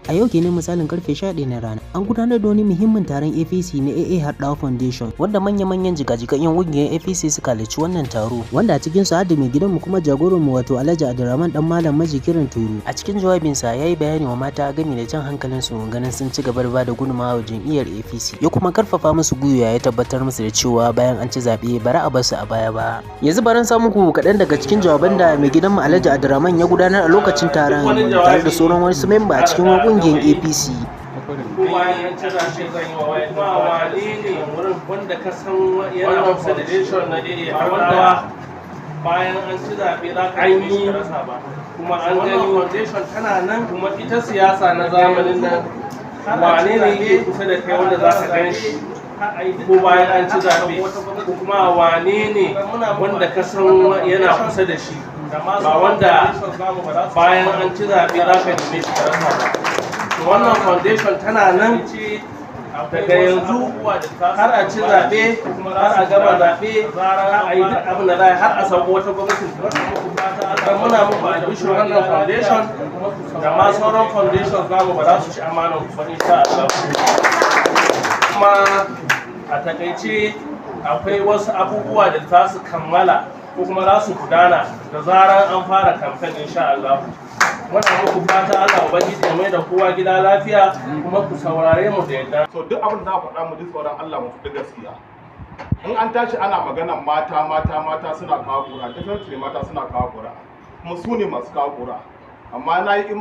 A yau kenan misalin karfe 11 na rana an gudanar da wani muhimmin taron APC na AA Hardawa Foundation wanda manya-manyan jigajigan yan ƙungiyar APC suka halarci wannan taro wanda a cikin su har da mai gidanmu kuma jagoran mu wato Alhaji Abdulrahman dan Malam Maji Kiran Turu. A cikin jawabinsa yayi bayani wa mata game da jan hankalin su ganin sun ci gaba da bada gudunmawa wa jam'iyyar APC ya kuma karfafa musu gwiwa ya tabbatar musu da cewa bayan an ci zaɓe bara a basu a baya ba. Yanzu baran samu ku kaɗan daga cikin jawaban da mai gidanmu Alhaji Abdulrahman ya gudanar a lokacin taron tare da sauran wasu memba a cikin ƙungiyar APC. Bayan an ci zaɓe zan yi wa wani ne wurin wanda ka san yana foundation na AA Hardawa bayan an ci zaɓe za ka yi rasa ba kuma an gani foundation tana nan kuma ita siyasa na zamanin nan wane ne yake kusa da kai wanda za ka gan shi ko bayan an ci zaɓe ko kuma wane ne wanda ka san yana kusa da shi ba wanda bayan an ci zaɓe za ka neme shi rasa ba. Wannan foundation tana nan daga yanzu har a ci zaɓe har a gama zaɓe har a yi duk abin da za a har a samu wata gwamnatin muna muku albishir wannan foundation da ma sauran foundation zamu ba za su ci amanar ku ba insha Allah. Kuma a takaice akwai wasu abubuwa da za su kammala ko kuma za su gudana da zarar an fara kamfen insha Allah. Wannan muku fata Allah ubangiji ya mai da kowa gida lafiya kuma ku saurare mu da yadda. So duk abin da faɗa mu ji tsoron Allah mu faɗi gaskiya. In an tashi ana maganar mata suna kawo kura, definitely mata suna kawo kura. Kuma su ne masu kawo kura. Amma na yi